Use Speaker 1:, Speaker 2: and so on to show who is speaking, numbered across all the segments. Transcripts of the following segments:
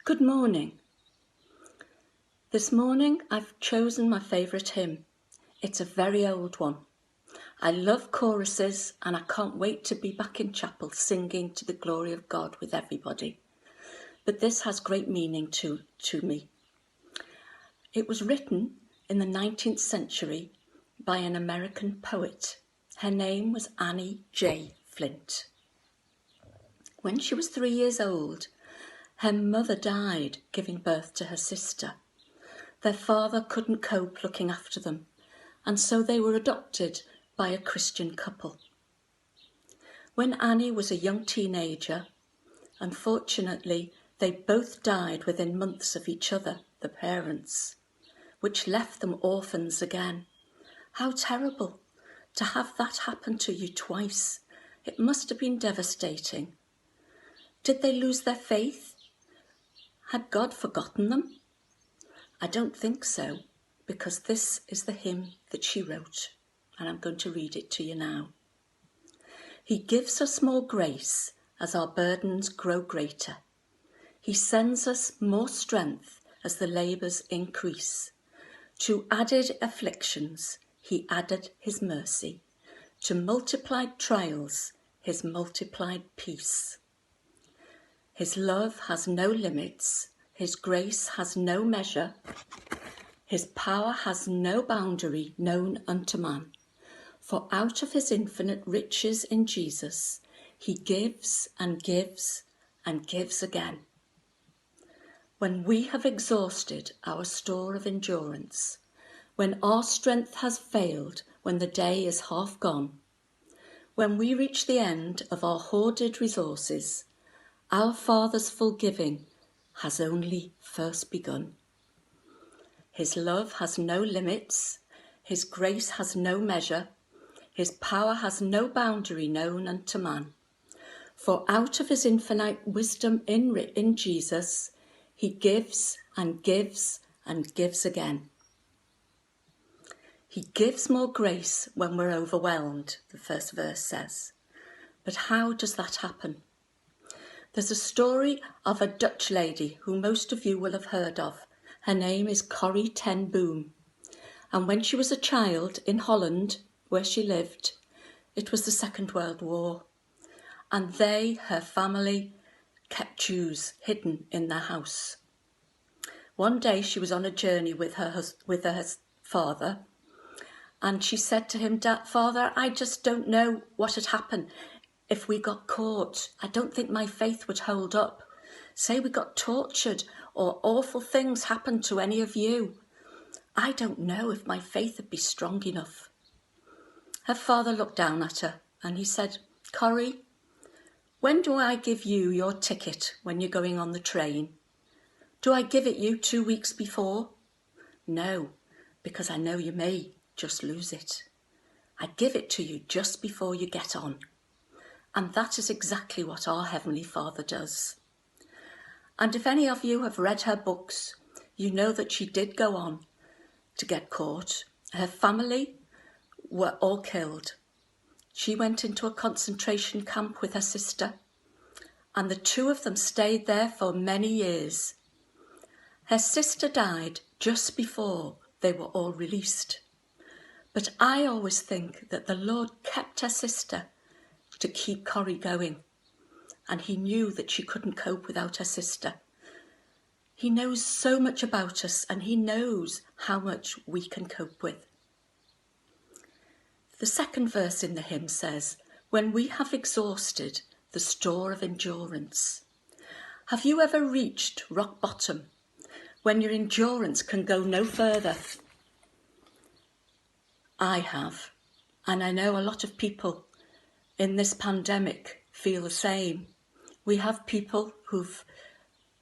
Speaker 1: Good morning. This morning I've chosen my favourite hymn. It's a very old one. I love choruses and I can't wait to be back in chapel singing to the glory of God with everybody. But this has great meaning to me. It was written in the 19th century by an American poet. Her name was Annie J. Flint. When she was 3 years old, her mother died giving birth to her sister. Their father couldn't cope looking after them, and so they were adopted by a Christian couple. When Annie was a young teenager, unfortunately, they both died within months of each other, the parents, which left them orphans again. How terrible to have that happen to you twice. It must have been devastating. Did they lose their faith? Had God forgotten them? I don't think so, because this is the hymn that she wrote, and I'm going to read it to you now. He gives us more grace as our burdens grow greater. He sends us more strength as the labours increase. To added afflictions, he added his mercy. To multiplied trials, his multiplied peace. His love has no limits, his grace has no measure, his power has no boundary known unto man. For out of his infinite riches in Jesus, he gives and gives and gives again. When we have exhausted our store of endurance, when our strength has failed, when the day is half gone, when we reach the end of our hoarded resources, our Father's full giving has only first begun. His love has no limits, his grace has no measure, his power has no boundary known unto man. For out of his infinite wisdom in Jesus, he gives and gives and gives again. He gives more grace when we're overwhelmed, the first verse says. But how does that happen? There's a story of a Dutch lady who most of you will have heard of. Her name is Corrie ten Boom. And when she was a child in Holland, where she lived, it was the Second World War. And her family, kept Jews hidden in their house. One day she was on a journey with her father, and she said to him, "Father, I just don't know what had happened. If we got caught, I don't think my faith would hold up. Say we got tortured or awful things happened to any of you. I don't know if my faith would be strong enough." Her father looked down at her and he said, "Corrie, when do I give you your ticket when you're going on the train? Do I give it you 2 weeks before? No, because I know you may just lose it. I give it to you just before you get on." And that is exactly what our Heavenly Father does. And if any of you have read her books, you know that she did go on to get caught. Her family were all killed. She went into a concentration camp with her sister, and the two of them stayed there for many years. Her sister died just before they were all released. But I always think that the Lord kept her sister to keep Corrie going, and he knew that she couldn't cope without her sister. He knows so much about us, and he knows how much we can cope with. The second verse in the hymn says, "When we have exhausted the store of endurance." Have you ever reached rock bottom, when your endurance can go no further? I have, and I know a lot of people in this pandemic feel the same. We have people who've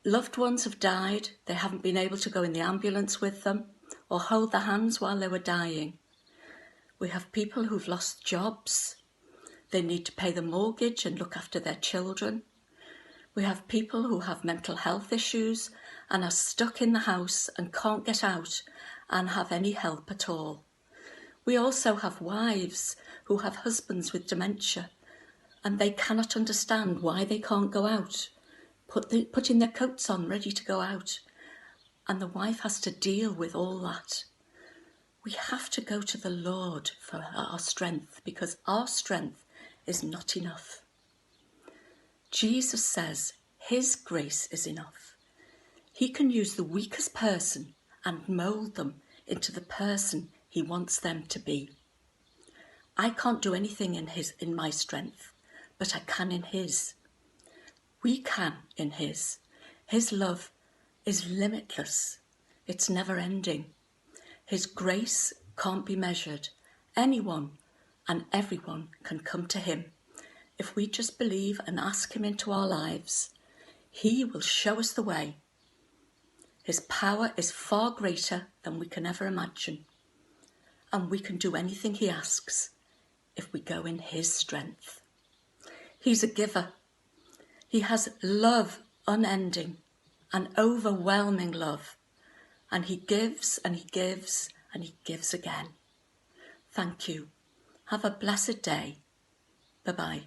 Speaker 1: loved ones have died, they haven't been able to go in the ambulance with them or hold their hands while they were dying. We have people who've lost jobs, they need to pay the mortgage and look after their children. We have people who have mental health issues and are stuck in the house and can't get out and have any help at all. We also have wives who have husbands with dementia, and they cannot understand why they can't go out putting their coats on, ready to go out. And the wife has to deal with all that. We have to go to the Lord for our strength, because our strength is not enough. Jesus says his grace is enough. He can use the weakest person and mould them into the person he wants them to be. I can't do anything in my strength, but I can in his. We can in his. His love is limitless. It's never ending. His grace can't be measured. Anyone and everyone can come to him. If we just believe and ask him into our lives, he will show us the way. His power is far greater than we can ever imagine. And we can do anything he asks if we go in his strength. He's a giver. He has love unending, an overwhelming love. And he gives and he gives and he gives again. Thank you. Have a blessed day. Bye-bye.